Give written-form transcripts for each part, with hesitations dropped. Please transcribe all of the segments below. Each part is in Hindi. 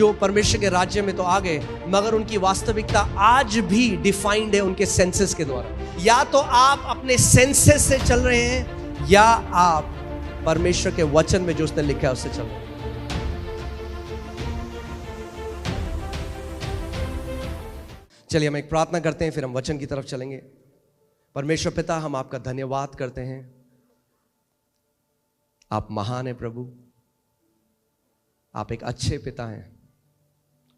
जो परमेश्वर के राज्य में तो आ गए, मगर उनकी वास्तविकता आज भी डिफाइंड है उनके सेंसेस के द्वारा। या तो आप अपने सेंसेस से चल रहे हैं या आप परमेश्वर के वचन में जो उसने लिखा है उससे चल रहे हैं। चलिए हम एक प्रार्थना करते हैं, फिर हम वचन की तरफ चलेंगे। परमेश्वर पिता, हम आपका धन्यवाद करते हैं। आप महान हैं प्रभु, आप एक अच्छे पिता हैं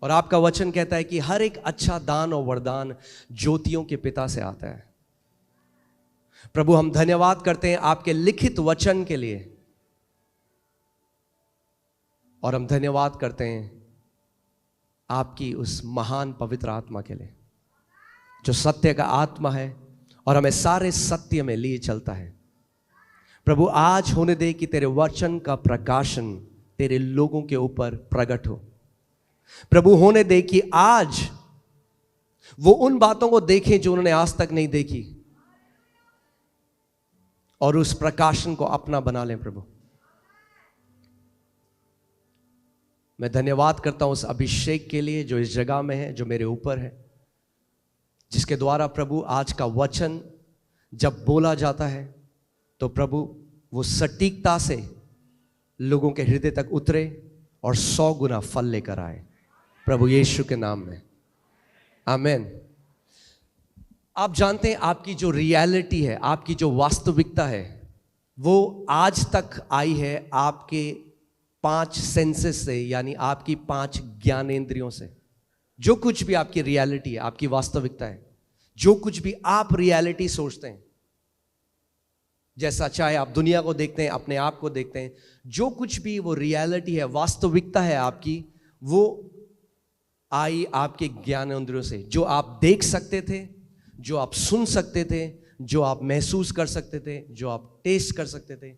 और आपका वचन कहता है कि हर एक अच्छा दान और वरदान ज्योतियों के पिता से आता है। प्रभु हम धन्यवाद करते हैं आपके लिखित वचन के लिए, और हम धन्यवाद करते हैं आपकी उस महान पवित्र आत्मा के लिए जो सत्य का आत्मा है और हमें सारे सत्य में लिए चलता है। प्रभु आज होने दे कि तेरे वचन का प्रकाशन तेरे लोगों के ऊपर प्रकट हो। प्रभु होने दे कि आज वो उन बातों को देखें जो उन्होंने आज तक नहीं देखी, और उस प्रकाशन को अपना बना लें। प्रभु मैं धन्यवाद करता हूं उस अभिषेक के लिए जो इस जगह में है, जो मेरे ऊपर है, जिसके द्वारा प्रभु आज का वचन जब बोला जाता है तो प्रभु वो सटीकता से लोगों के हृदय तक उतरे और 100 गुना फल लेकर आए, प्रभु यीशु के नाम में, आमीन। आप जानते हैं आपकी जो रियलिटी है, आपकी जो वास्तविकता है, वो आज तक आई है आपके 5 सेंसेस से, यानी आपकी 5 ज्ञानेंद्रियों से। जो कुछ भी आपकी रियलिटी है, आपकी वास्तविकता है, जो कुछ भी आप रियलिटी सोचते हैं, जैसा चाहे आप दुनिया को देखते हैं, अपने आप को देखते हैं, जो कुछ भी वो रियलिटी है, वास्तविकता है आपकी, वो आई आपके ज्ञानेंद्रियों से। जो आप देख सकते थे, जो आप सुन सकते थे, जो आप महसूस कर सकते थे, जो आप टेस्ट कर सकते थे,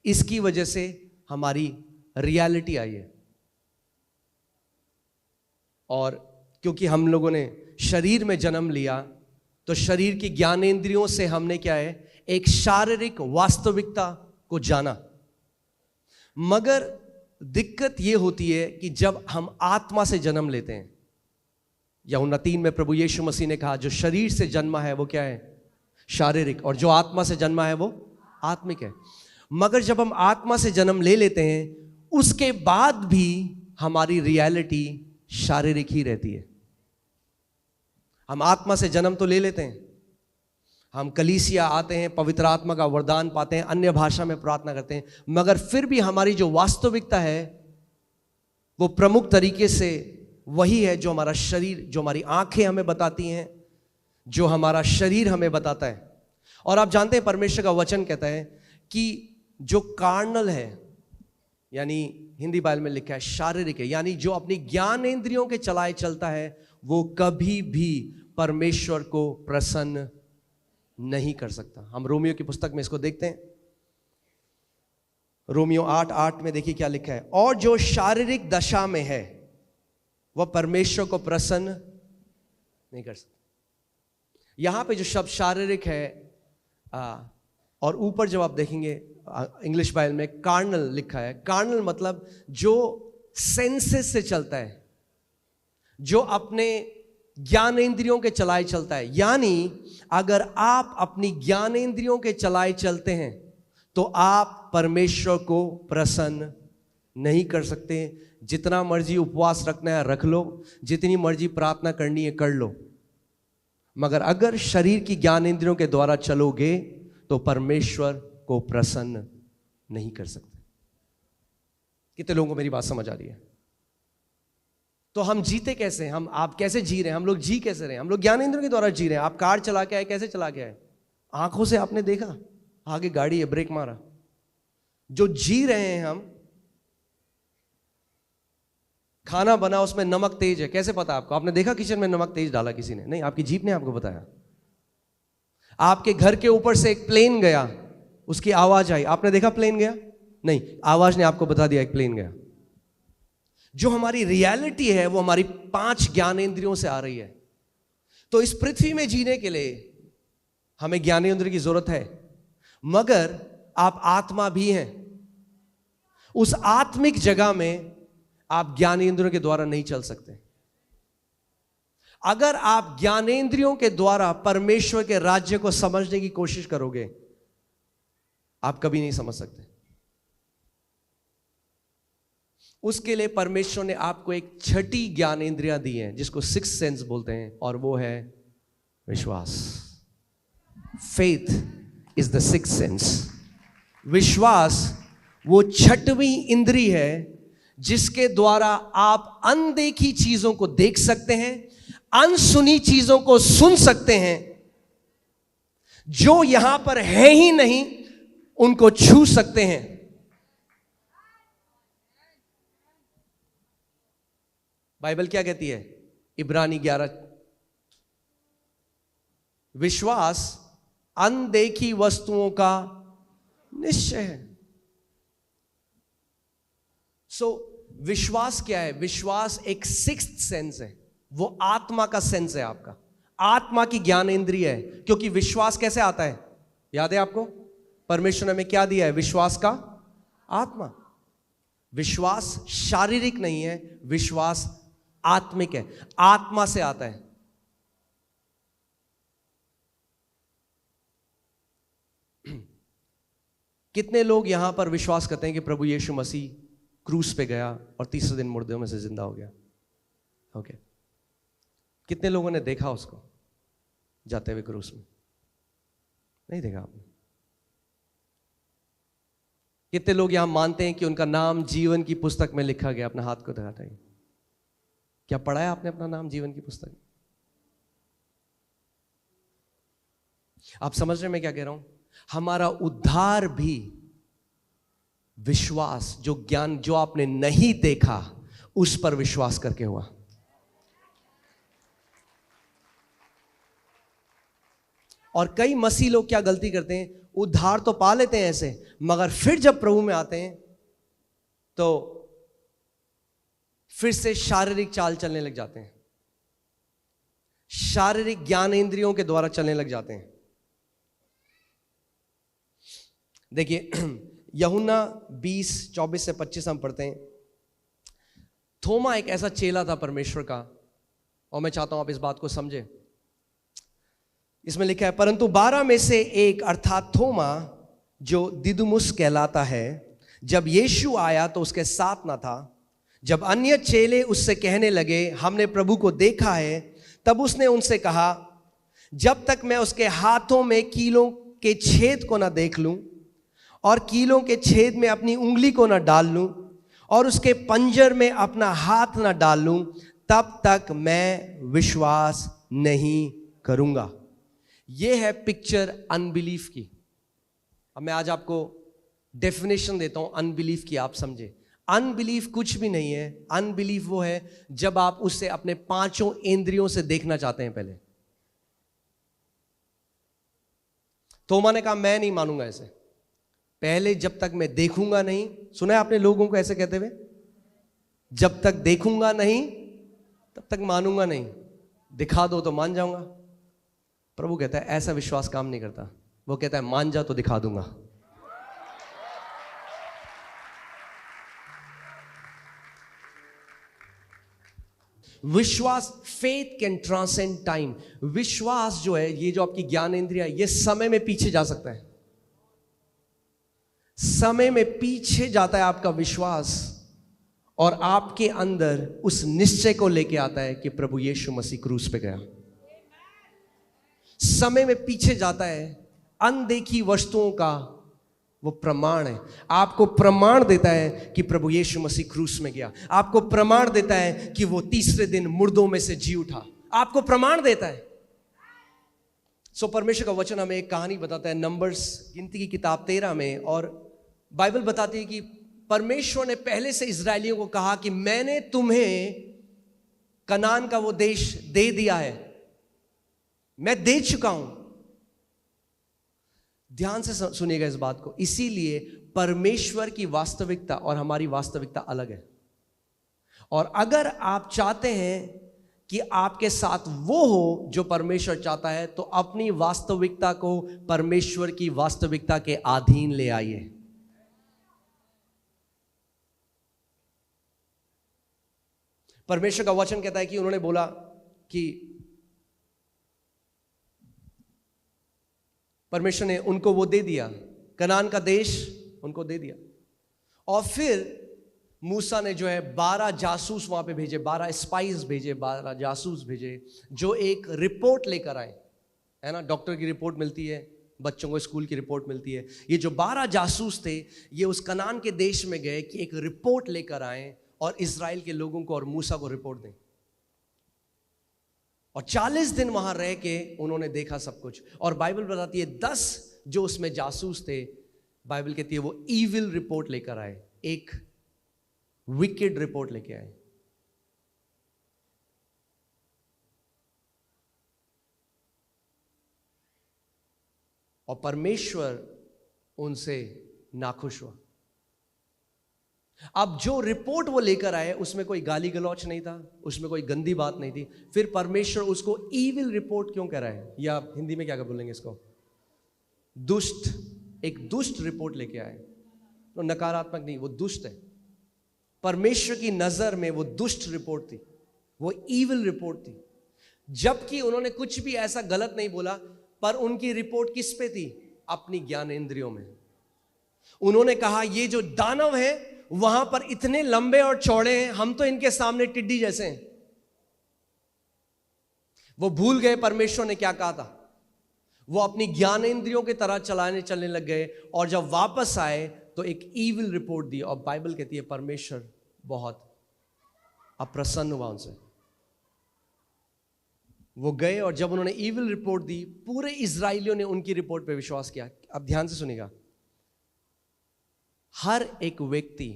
इसकी वजह से हमारी रियलिटी आई है। और क्योंकि हम लोगों ने शरीर में जन्म लिया, तो शरीर की ज्ञानेंद्रियों से हमने क्या है, एक शारीरिक वास्तविकता को जाना। मगर दिक्कत यह होती है कि जब हम आत्मा से जन्म लेते हैं, यूहन्ना 3 में प्रभु यीशु मसीह ने कहा जो शरीर से जन्मा है वो क्या है, शारीरिक, और जो आत्मा से जन्मा है वो आत्मिक है। मगर जब हम आत्मा से जन्म ले लेते हैं, उसके बाद भी हमारी रियलिटी शारीरिक ही रहती है। हम आत्मा से जन्म तो ले लेते हैं, हम कलीसिया आते हैं, पवित्र आत्मा का वरदान पाते हैं, अन्य भाषा में प्रार्थना करते हैं, मगर फिर भी हमारी जो वास्तविकता है वो प्रमुख तरीके से वही है जो हमारा शरीर, जो हमारी आंखें हमें बताती हैं, जो हमारा शरीर हमें बताता है। और आप जानते हैं परमेश्वर का वचन कहता है कि जो कार्नल है, यानी हिंदी बाइबल में लिखा है शारीरिक है, यानी जो अपनी ज्ञानेंद्रियों के चलाए चलता है, वो कभी भी परमेश्वर को प्रसन्न नहीं कर सकता। हम रोमियो की पुस्तक में इसको देखते हैं, रोमियो 8:8 में देखिए क्या लिखा है, और जो शारीरिक दशा में है वह परमेश्वर को प्रसन्न नहीं कर सकता। यहां पे जो शब्द शारीरिक है, और ऊपर जब आप देखेंगे इंग्लिश बाइबल में कार्नल लिखा है। कार्नल मतलब जो सेंसेस से चलता है, जो अपने ज्ञानेंद्रियों के चलाए चलता है। यानी अगर आप अपनी ज्ञानेंद्रियों के चलाए चलते हैं तो आप परमेश्वर को प्रसन्न नहीं कर सकते। जितना मर्जी उपवास रखना है रख लो, जितनी मर्जी प्रार्थना करनी है कर लो, मगर अगर शरीर की ज्ञानेंद्रियों के द्वारा चलोगे तो परमेश्वर को प्रसन्न नहीं कर सकते। कितने लोगों को मेरी बात समझ आ रही है? तो हम जीते कैसे हैं? आप कैसे जी रहे हैं? हम लोग जी कैसे रहे हैं? हम लोग ज्ञानेंद्रियों के द्वारा जी रहे हैं। आप कार चला के आए, कैसे चला के आए? आंखों से आपने देखा आगे गाड़ी है, ब्रेक मारा। जो जी रहे हैं हम, खाना बना उसमें नमक तेज है, कैसे पता आपको? आपने देखा किचन में नमक तेज डाला किसी ने? नहीं, आपकी जीभ ने आपको बताया। आपके घर के ऊपर से एक प्लेन गया, उसकी आवाज आई, आपने देखा प्लेन गया? नहीं, आवाज ने आपको बता दिया एक प्लेन गया। जो हमारी रियलिटी है वो हमारी 5 ज्ञानेंद्रियों से आ रही है। तो इस पृथ्वी में जीने के लिए हमें ज्ञानेंद्रिय की जरूरत है, मगर आप आत्मा भी हैं। उस आत्मिक जगह में आप ज्ञानेंद्रियों के द्वारा नहीं चल सकते। अगर आप ज्ञानेंद्रियों के द्वारा परमेश्वर के राज्य को समझने की कोशिश करोगे, आप कभी नहीं समझ सकते। उसके लिए परमेश्वर ने आपको एक छठी ज्ञानेंद्रियां दी हैं, जिसको सिक्स्थ सेंस बोलते हैं, और वो है विश्वास। Faith is the sixth sense. विश्वास वो छठवीं इंद्री है जिसके द्वारा आप अनदेखी चीजों को देख सकते हैं, अनसुनी चीजों को सुन सकते हैं, जो यहां पर है ही नहीं उनको छू सकते हैं। बाइबल क्या कहती है? इब्रानी 11, विश्वास अनदेखी वस्तुओं का निश्चय है। विश्वास क्या है? विश्वास एक सिक्स्थ सेंस है, वो आत्मा का सेंस है, आपका आत्मा की ज्ञानेंद्रिय है। क्योंकि विश्वास कैसे आता है? याद है आपको? परमेश्वर ने हमें क्या दिया है? विश्वास का आत्मा। विश्वास शारीरिक नहीं है, विश्वास आत्मिक है, आत्मा से आता है। कितने लोग यहां पर विश्वास करते हैं कि प्रभु यीशु मसीह क्रूस पे गया और तीसरे दिन मुर्दों में से जिंदा हो गया? ओके। कितने लोगों ने देखा उसको जाते हुए क्रूस में? नहीं देखा आपने? कितने लोग यहां मानते हैं कि उनका नाम जीवन की पुस्तक में लिखा गया? अपना हाथ को दिखाइए। क्या पढ़ा है आपने अपना नाम जीवन की पुस्तक में? आप समझ रहे हैं मैं क्या कह रहा हूं? हमारा उद्धार भी विश्वास, जो ज्ञान जो आपने नहीं देखा उस पर विश्वास करके हुआ। और कई मसीह लोग क्या गलती करते हैं? उद्धार तो पा लेते हैं ऐसे, मगर फिर जब प्रभु में आते हैं तो फिर से शारीरिक चाल चलने लग जाते हैं, शारीरिक ज्ञानेंद्रियों के द्वारा चलने लग जाते हैं। देखिए यूहन्ना 20:24 से 25 हम पढ़ते हैं। थोमा एक ऐसा चेला था परमेश्वर का, और मैं चाहता हूं आप इस बात को समझें। इसमें लिखा है, परंतु 12 में से एक अर्थात थोमा, जो दिदुमुस कहलाता है, जब यीशु आया तो उसके साथ न था। जब अन्य चेले उससे कहने लगे, हमने प्रभु को देखा है, तब उसने उनसे कहा, जब तक मैं उसके हाथों में कीलों के छेद को ना देख लूं और कीलों के छेद में अपनी उंगली को ना डाल लूं और उसके पंजर में अपना हाथ ना डाल लूं, तब तक मैं विश्वास नहीं करूंगा। यह है पिक्चर अनबिलीफ की। अब मैं आज आपको डेफिनेशन देता हूं अनबिलीफ की, आप समझे। अनबिलीफ कुछ भी नहीं है। अनबिलीफ वो है जब आप उसे अपने पांचों इंद्रियों से देखना चाहते हैं। पहले थोमा ने कहा, मैं नहीं मानूंगा ऐसे, पहले जब तक मैं देखूंगा नहीं। सुना है आपने लोगों को ऐसे कहते हुए? जब तक देखूंगा नहीं तब तक मानूंगा नहीं, दिखा दो तो मान जाऊंगा। प्रभु कहता है ऐसा विश्वास काम नहीं करता। वो कहता है मान जा तो दिखा दूंगा। विश्वास, फेथ कैन ट्रांसेंड टाइम। विश्वास जो है, ये जो आपकी ज्ञानेंद्रिय है, ये समय में पीछे जा सकता है। समय में पीछे जाता है आपका विश्वास, और आपके अंदर उस निश्चय को लेके आता है कि प्रभु यीशु मसीह क्रूस पे गया। समय में पीछे जाता है। अनदेखी वस्तुओं का वो प्रमाण है। आपको प्रमाण देता है कि प्रभु यीशु मसीह क्रूस में गया। आपको प्रमाण देता है कि वो तीसरे दिन मुर्दों में से जी उठा। आपको प्रमाण देता है। परमेश्वर का वचन हमें एक कहानी बताता है, नंबर्स गिनती की किताब 13 में, और बाइबल बताती है कि परमेश्वर ने पहले से इजरायलियों को कहा कि मैंने तुम्हें कनान का वो देश दे दिया है, मैं दे चुका हूं। ध्यान से सुनिएगा इस बात को। इसीलिए परमेश्वर की वास्तविकता और हमारी वास्तविकता अलग है। और अगर आप चाहते हैं कि आपके साथ वो हो जो परमेश्वर चाहता है, तो अपनी वास्तविकता को परमेश्वर की वास्तविकता के अधीन ले आइए। परमेश्वर का वचन कहता है कि उन्होंने बोला कि परमेश्वर ने उनको वो दे दिया, कनान का देश उनको दे दिया। और फिर मूसा ने जो है 12 जासूस वहां पे भेजे, 12 स्पाइस भेजे, 12 जासूस भेजे, जो एक रिपोर्ट लेकर आए, है ना। डॉक्टर की रिपोर्ट मिलती है, बच्चों को स्कूल की रिपोर्ट मिलती है। ये जो 12 जासूस थे, ये उस कनान के देश में गए कि एक रिपोर्ट लेकर आए और इजराइल के लोगों को और मूसा को रिपोर्ट दें। और 40 दिन वहां रह के उन्होंने देखा सब कुछ। और बाइबल बताती है 10 जो उसमें जासूस थे, बाइबल कहती है वो ईविल रिपोर्ट लेकर आए, एक विकेड रिपोर्ट लेके आए। और परमेश्वर उनसे नाखुश हुआ। अब जो रिपोर्ट वो लेकर आए उसमें कोई गाली गलौच नहीं था, उसमें कोई गंदी बात नहीं थी। फिर परमेश्वर उसको ईविल रिपोर्ट क्यों कह रहा है, या हिंदी में क्या बोलेंगे इसको, दुष्ट, एक दुष्ट रिपोर्ट लेके आए। तो नकारात्मक नहीं, वो दुष्ट है। परमेश्वर की नजर में वो दुष्ट रिपोर्ट थी, वो ईविल रिपोर्ट थी। जबकि उन्होंने कुछ भी ऐसा गलत नहीं बोला, पर उनकी रिपोर्ट किस पे थी, अपनी ज्ञानेंद्रियों में। उन्होंने कहा ये जो दानव है वहां पर इतने लंबे और चौड़े हैं, हम तो इनके सामने टिड्डी जैसे हैं। वो भूल गए परमेश्वर ने क्या कहा था। वो अपनी ज्ञानेंद्रियों की तरह चलने लग गए। और जब वापस आए तो एक ईविल रिपोर्ट दी। और बाइबल कहती है परमेश्वर बहुत अप्रसन्न हुआ उनसे। वो गए और जब उन्होंने ईविल रिपोर्ट दी, पूरे इजराइलियों ने उनकी रिपोर्ट पे विश्वास किया। अब ध्यान से सुनिएगा, हर एक व्यक्ति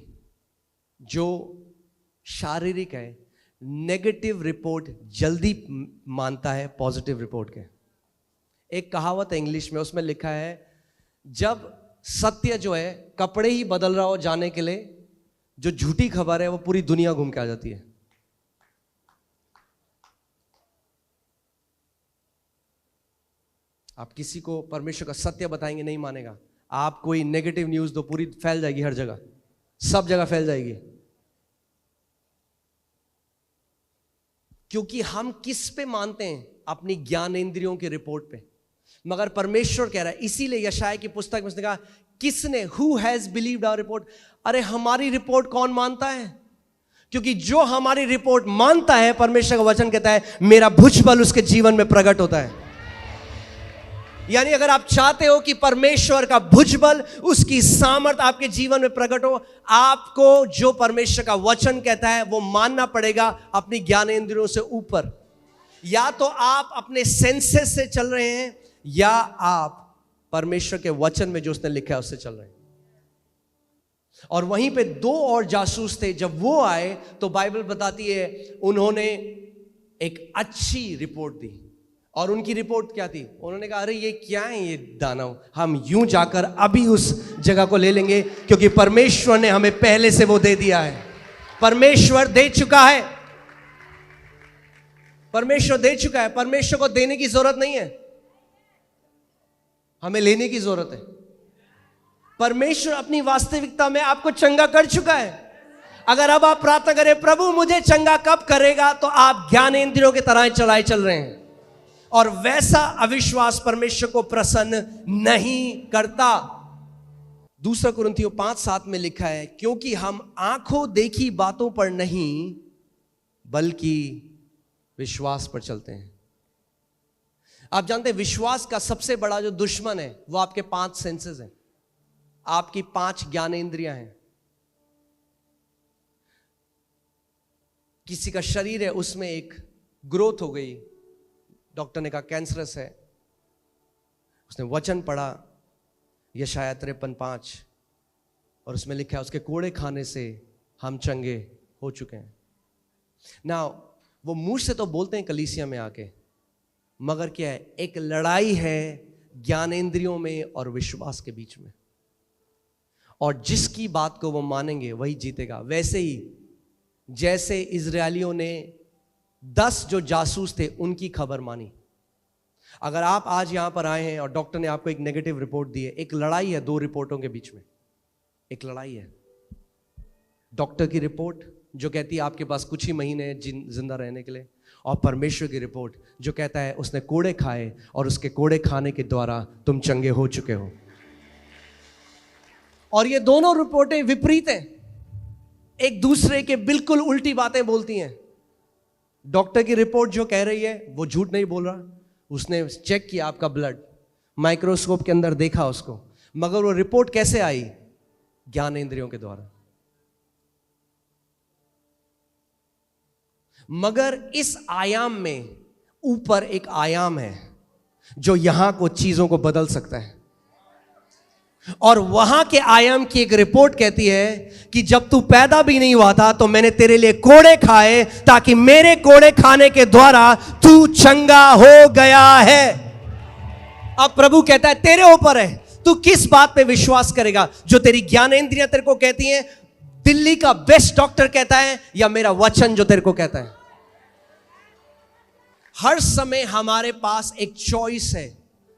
जो शारीरिक है नेगेटिव रिपोर्ट जल्दी मानता है पॉजिटिव रिपोर्ट के। एक कहावत है इंग्लिश में, उसमें लिखा है जब सत्य जो है कपड़े ही बदल रहा हो जाने के लिए, जो झूठी खबर है वो पूरी दुनिया घूम के आ जाती है। आप किसी को परमेश्वर का सत्य बताएंगे, नहीं मानेगा। आप कोई नेगेटिव न्यूज दो, पूरी फैल जाएगी, हर जगह, सब जगह फैल जाएगी। क्योंकि हम किस पे मानते हैं, अपनी ज्ञानेंद्रियों की रिपोर्ट पे। मगर परमेश्वर कह रहा है, इसीलिए यशायाह की पुस्तक में उसने कहा किसने, who has believed our report. अरे हमारी रिपोर्ट कौन मानता है? क्योंकि जो हमारी रिपोर्ट मानता है, परमेश्वर का वचन कहता है मेरा भुजबल उसके जीवन में प्रकट होता है। यानी अगर आप चाहते हो कि परमेश्वर का भुजबल, उसकी सामर्थ आपके जीवन में प्रकट हो, आपको जो परमेश्वर का वचन कहता है वो मानना पड़ेगा अपनी ज्ञानेंद्रियों से ऊपर। या तो आप अपने सेंसेस से चल रहे हैं, या आप परमेश्वर के वचन में जो उसने लिखा है उससे चल रहे हैं। और वहीं पे 2 और जासूस थे। जब वो आए तो बाइबल बताती है उन्होंने एक अच्छी रिपोर्ट दी। और उनकी रिपोर्ट क्या थी? उन्होंने कहा अरे ये क्या है ये दानव, हम यूं जाकर अभी उस जगह को ले लेंगे, क्योंकि परमेश्वर ने हमें पहले से वो दे दिया है। परमेश्वर दे चुका है, परमेश्वर दे चुका है। परमेश्वर को देने की जरूरत नहीं है, हमें लेने की जरूरत है। परमेश्वर अपनी वास्तविकता में आपको चंगा कर चुका है। अगर अब आप प्रार्थना करें प्रभु मुझे चंगा कब करेगा, तो आप ज्ञानेंद्रियों की तरह चलाए चल रहे हैं। और वैसा अविश्वास परमेश्वर को प्रसन्न नहीं करता। 2 कुरिन्थियों 5:7 में लिखा है क्योंकि हम आंखों देखी बातों पर नहीं बल्कि विश्वास पर चलते हैं। आप जानते हैं विश्वास का सबसे बड़ा जो दुश्मन है वो आपके 5 सेंसेस हैं, आपकी 5 ज्ञानेंद्रियां हैं। किसी का शरीर है उसमें एक ग्रोथ हो गई, डॉक्टर ने कहा कैंसरस है। उसने वचन पढ़ा यशायाह 53:5 और उसमें लिखा है उसके कोड़े खाने से हम चंगे हो चुके हैं। ना वो मुंह से तो बोलते हैं कलीसिया में आके, मगर क्या है, एक लड़ाई है ज्ञानेंद्रियों में और विश्वास के बीच में। और जिसकी बात को वो मानेंगे वही जीतेगा। वैसे ही जैसे इजरायलियों ने 10 जो जासूस थे उनकी खबर मानी। अगर आप आज यहां पर आए हैं और डॉक्टर ने आपको एक नेगेटिव रिपोर्ट दी है, एक लड़ाई है 2 रिपोर्टों के बीच में, एक लड़ाई है। डॉक्टर की रिपोर्ट जो कहती है आपके पास कुछ ही महीने हैं जिंदा रहने के लिए, और परमेश्वर की रिपोर्ट जो कहता है उसने कोड़े खाए और उसके कोड़े खाने के द्वारा तुम चंगे हो चुके हो। और ये दोनों रिपोर्टें विपरीत हैं, एक दूसरे के बिल्कुल उल्टी बातें बोलती हैं। डॉक्टर की रिपोर्ट जो कह रही है वो झूठ नहीं बोल रहा, उसने चेक किया आपका ब्लड, माइक्रोस्कोप के अंदर देखा उसको, मगर वो रिपोर्ट कैसे आई? ज्ञानेंद्रियों के द्वारा। मगर इस आयाम में ऊपर एक आयाम है जो यहां को चीजों को बदल सकता है, और वहां के आयाम की एक रिपोर्ट कहती है कि जब तू पैदा भी नहीं हुआ था तो मैंने तेरे लिए कोड़े खाए ताकि मेरे कोड़े खाने के द्वारा तू चंगा हो गया है। अब प्रभु कहता है तेरे ऊपर है, तू किस बात पे विश्वास करेगा? जो तेरी ज्ञानेंद्रियां तेरे को कहती हैं, दिल्ली का बेस्ट डॉक्टर कहता है, या मेरा वचन जो तेरे को कहता है? हर समय हमारे पास एक चॉइस है,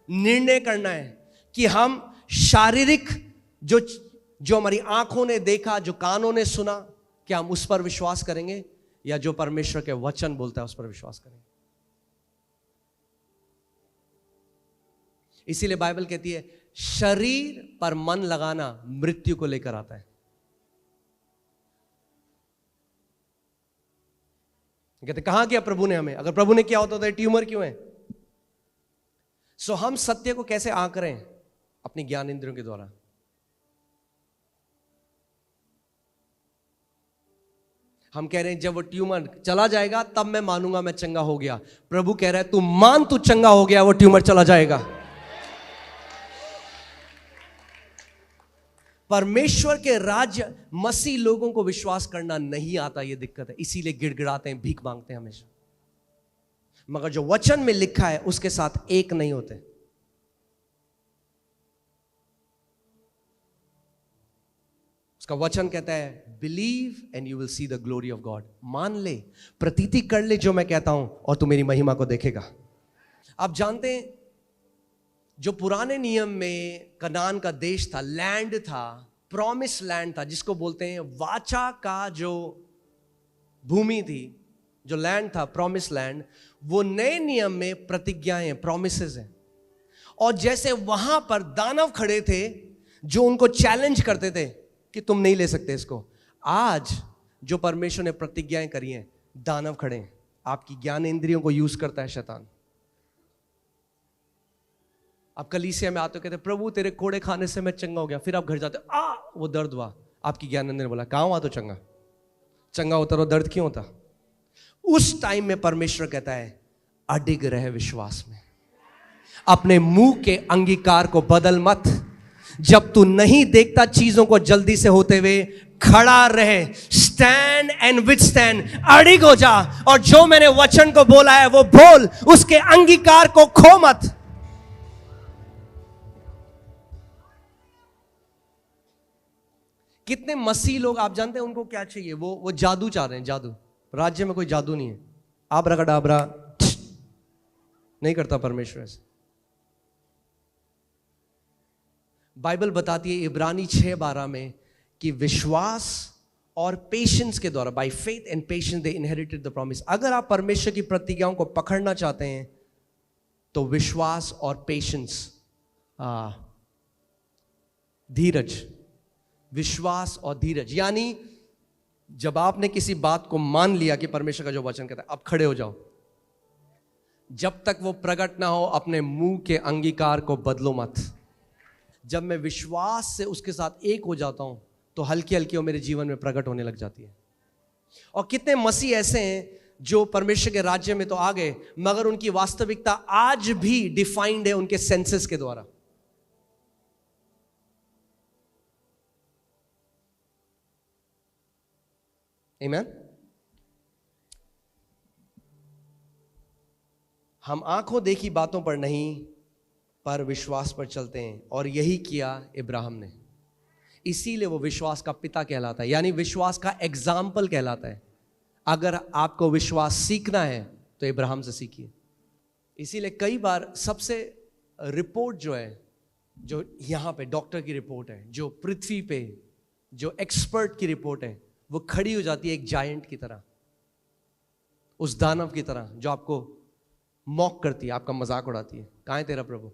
निर्णय करना है कि हम शारीरिक जो हमारी आंखों ने देखा, जो कानों ने सुना, क्या हम उस पर विश्वास करेंगे, या जो परमेश्वर के वचन बोलता है उस पर विश्वास करेंगे? इसीलिए बाइबल कहती है शरीर पर मन लगाना मृत्यु को लेकर आता है। कहते कहां किया प्रभु ने हमें? अगर प्रभु ने किया होता तो ट्यूमर क्यों है? सो हम सत्य को कैसे आंक रहे हैं? अपनी ज्ञान इंद्रियों के द्वारा। हम कह रहे हैं जब वो ट्यूमर चला जाएगा तब मैं मानूंगा मैं चंगा हो गया। प्रभु कह रहा है तू मान, तू चंगा हो गया, वो ट्यूमर चला जाएगा। परमेश्वर के राज्य मसीह लोगों को विश्वास करना नहीं आता, ये दिक्कत है, इसीलिए गिड़गिड़ाते हैं, भीख मांगते हैं हमेशा। मगर जो वचन में लिखा है उसके साथ एक नहीं होते। उसका वचन कहता है believe and you will see the glory of God. मान ले, प्रतीति कर ले जो मैं कहता हूं, और तू मेरी महिमा को देखेगा। आप जानते हैं जो पुराने नियम में कनान का देश था, लैंड था, प्रॉमिस लैंड था, जिसको बोलते हैं वाचा का जो भूमि थी, जो लैंड था, प्रॉमिस लैंड, वो नए नियम में प्रतिज्ञाएं, प्रॉमिसेस हैं। और जैसे वहां पर दानव खड़े थे जो उनको चैलेंज करते थे कि तुम नहीं ले सकते इसको, आज जो परमेश्वर ने प्रतिज्ञाएं करी हैं, दानव खड़े हैं। आपकी ज्ञान इंद्रियों को यूज करता है शैतान। आप कलीसिया में आते हो, कहते प्रभु तेरे कोड़े खाने से मैं चंगा हो गया, फिर आप घर जाते वो दर्द हुआ। आपकी ज्ञान इंद्रिय ने बोला कहां हुआ तो चंगा होता, और दर्द क्यों होता? उस टाइम में परमेश्वर कहता है अडिग रहे विश्वास में, अपने मुंह के अंगीकार को बदल मत। जब तू नहीं देखता चीजों को जल्दी से होते हुए, खड़ा रहे, स्टैंड एंड विथस्टैंड, अडिग हो जा, और जो मैंने वचन को बोला है वो बोल, उसके अंगीकार को खो मत। कितने मसीह लोग आप जानते हैं उनको क्या चाहिए? वो जादू चाह रहे हैं, जादू। राज्य में कोई जादू नहीं है, आबराकडाबरा नहीं करता परमेश्वर ऐसे। बाइबल बताती है इब्रानी 6:12 में कि विश्वास और पेशेंस के द्वारा, by faith and patience they inherited the promise. अगर आप परमेश्वर की प्रतिज्ञाओं को पकड़ना चाहते हैं तो विश्वास और पेशेंस, धीरज, विश्वास और धीरज, यानी जब आपने किसी बात को मान लिया कि परमेश्वर का जो वचन कहता है, अब खड़े हो जाओ। जब तक वो प्रकट ना हो अपने मुंह के अंगीकार को बदलो मत। जब मैं विश्वास से उसके साथ एक हो जाता हूं तो हल्की हल्की वो मेरे जीवन में प्रकट होने लग जाती है। और कितने मसीह ऐसे हैं जो परमेश्वर के राज्य में तो आ गए, मगर उनकी वास्तविकता आज भी डिफाइंड है उनके सेंसेस के द्वारा। आमीन। हम आंखों देखी बातों पर नहीं पर विश्वास पर चलते हैं, और यही किया इब्राहिम ने। इसीलिए वो विश्वास का पिता कहलाता है, यानी विश्वास का एग्जाम्पल कहलाता है। अगर आपको विश्वास सीखना है तो इब्राहिम से सीखिए। इसीलिए कई बार सबसे रिपोर्ट जो है, जो यहाँ पे डॉक्टर की रिपोर्ट है, जो पृथ्वी पे जो एक्सपर्ट की रिपोर्ट है, वो खड़ी हो जाती है एक जायंट की तरह, उस दानव की तरह जो आपको मॉक करती है, आपका मजाक उड़ाती है। कहाँ है तेरा प्रभु?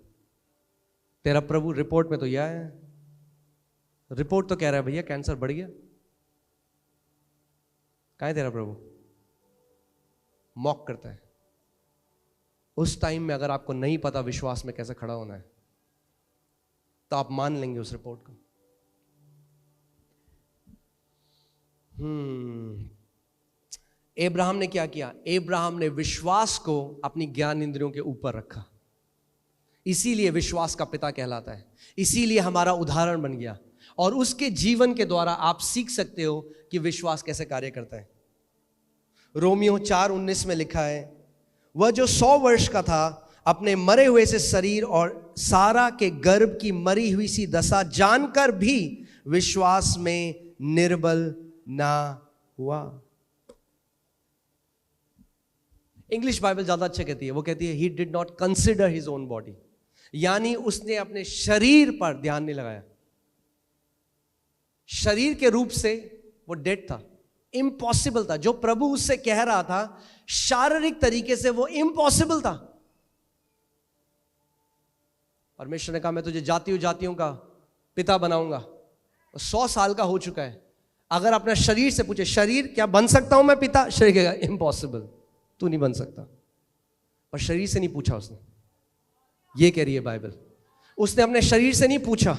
तेरा प्रभु रिपोर्ट में तो यह है, रिपोर्ट तो कह रहा है भैया कैंसर बढ़ गया। कहाँ है तेरा प्रभु? मॉक करता है। उस टाइम में अगर आपको नहीं पता विश्वास में कैसे खड़ा होना है, तो आप मान लेंगे उस रिपोर्ट को। अब्राहम ने क्या किया? अब्राहम ने विश्वास को अपनी ज्ञान इंद्रियों के ऊपर रखा, इसीलिए विश्वास का पिता कहलाता है, इसीलिए हमारा उदाहरण बन गया। और उसके जीवन के द्वारा आप सीख सकते हो कि विश्वास कैसे कार्य करता है। रोमियो 4:19 में लिखा है, वह जो 100 वर्ष का था अपने मरे हुए से शरीर और सारा के गर्भ की मरी हुई सी दशा जानकर भी विश्वास में निर्बल ना हुआ। इंग्लिश बाइबल ज्यादा अच्छा कहती है, वो कहती है he did not consider his own body, यानी उसने अपने शरीर पर ध्यान नहीं लगाया। शरीर के रूप से वो डेड था, इम्पॉसिबल था। जो प्रभु उससे कह रहा था शारीरिक तरीके से वो इम्पॉसिबल था। परमेश्वर ने कहा मैं तुझे जातियों का पिता बनाऊंगा। 100 साल का हो चुका है। अगर अपना शरीर से पूछे, शरीर क्या बन सकता हूं मैं पिता? शरीर कहेगा इम्पॉसिबल, तू नहीं बन सकता। पर शरीर से नहीं पूछा उसने, ये कह रही है बाइबल। उसने अपने शरीर से नहीं पूछा।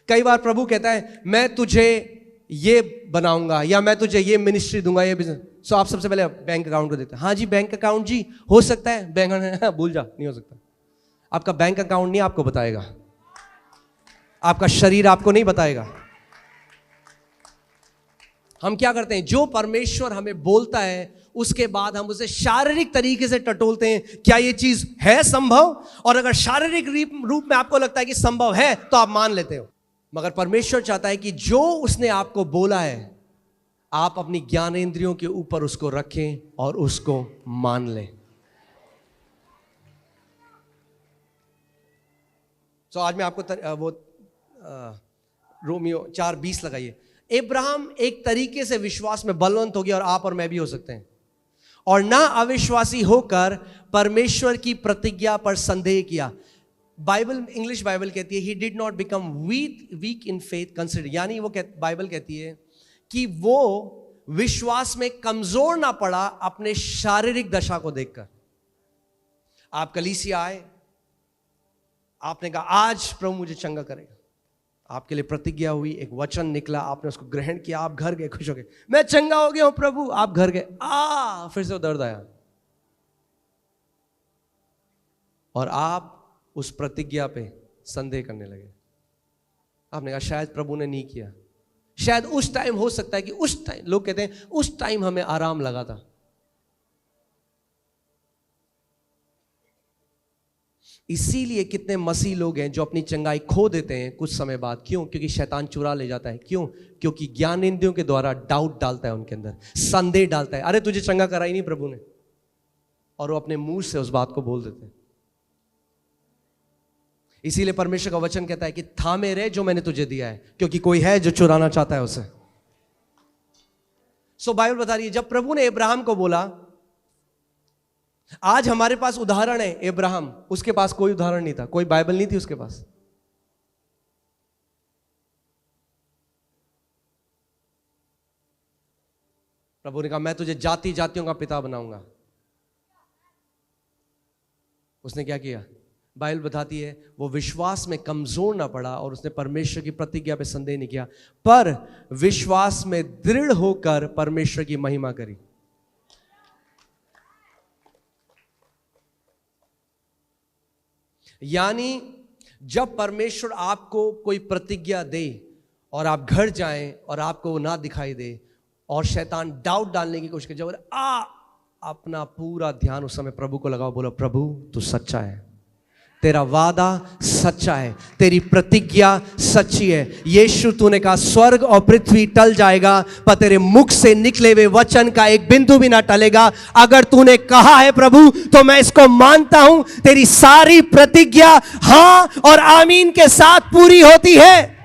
कई बार प्रभु कहता है मैं तुझे ये बनाऊंगा या मैं तुझे ये मिनिस्ट्री दूंगा, ये बिजनेस। सो आप सबसे पहले बैंक अकाउंट को देते हैं। हाँ जी बैंक अकाउंट जी हो सकता है, बैंक भूल जा, नहीं हो सकता। आपका बैंक अकाउंट नहीं आपको बताएगा, आपका शरीर आपको नहीं बताएगा। हम क्या करते हैं, जो परमेश्वर हमें बोलता है उसके बाद हम उसे शारीरिक तरीके से टटोलते हैं, क्या ये चीज है संभव? और अगर शारीरिक रूप में आपको लगता है कि संभव है तो आप मान लेते हो। मगर परमेश्वर चाहता है कि जो उसने आपको बोला है आप अपनी ज्ञानेंद्रियों के ऊपर उसको रखें और उसको मान लें। तो आज मैं आपको रोमियो 4:20 लगाइए। अब्राहम एक तरीके से विश्वास में बलवंत हो गया और आप और मैं भी हो सकते हैं। और ना अविश्वासी होकर परमेश्वर की प्रतिज्ञा पर संदेह किया। बाइबल, इंग्लिश बाइबल कहती है he did not become weak in faith consider, यानी वो बाइबल कहती है कि वो विश्वास में कमजोर ना पड़ा अपने शारीरिक दशा को देखकर। आप कलीसिया आए, आपने कहा आज प्रभु मुझे चंगा करेगा, आपके लिए प्रतिज्ञा हुई, एक वचन निकला, आपने उसको ग्रहण किया, आप घर गए खुश हो गए, मैं चंगा हो गया हूं प्रभु। आप घर गए, फिर से वो दर्द आया और आप उस प्रतिज्ञा पे संदेह करने लगे। आपने कहा शायद प्रभु ने नहीं किया, शायद उस टाइम हो सकता है कि उस टाइम, लोग कहते हैं उस टाइम हमें आराम लगा था। इसीलिए कितने मसीह लोग हैं जो अपनी चंगाई खो देते हैं कुछ समय बाद। क्यों? क्योंकि शैतान चुरा ले जाता है। क्यों? क्योंकि ज्ञानेंद्रियों के द्वारा डाउट डालता है उनके अंदर, संदेह डालता है, अरे तुझे चंगा करा ही नहीं प्रभु ने, और वो अपने मुंह से उस बात को बोल देते हैं। इसीलिए परमेश्वर का वचन कहता है कि थामे रहे जो मैंने तुझे दिया है, क्योंकि कोई है जो चुराना चाहता है उसे। सो बाइबल बता रही है जब प्रभु ने अब्राहम को बोला, आज हमारे पास उदाहरण है अब्राहम, उसके पास कोई उदाहरण नहीं था, कोई बाइबल नहीं थी उसके पास। प्रभु ने कहा मैं तुझे जातियों का पिता बनाऊंगा। उसने क्या किया? बाइबल बताती है वो विश्वास में कमजोर ना पड़ा और उसने परमेश्वर की प्रतिज्ञा पे संदेह नहीं किया, पर विश्वास में दृढ़ होकर परमेश्वर की महिमा करी। यानी जब परमेश्वर आपको कोई प्रतिज्ञा दे और आप घर जाएं और आपको वो ना दिखाई दे और शैतान डाउट डालने की कोशिश करे, अपना पूरा ध्यान उस समय प्रभु को लगाओ, बोलो प्रभु तू सच्चा है, तेरा वादा सच्चा है, तेरी प्रतिज्ञा सच्ची है। यीशु तूने कहा स्वर्ग और पृथ्वी टल जाएगा पर तेरे मुख से निकले हुए वचन का एक बिंदु भी ना टलेगा। अगर तूने कहा है प्रभु तो मैं इसको मानता हूं, तेरी सारी प्रतिज्ञा हां और आमीन के साथ पूरी होती है।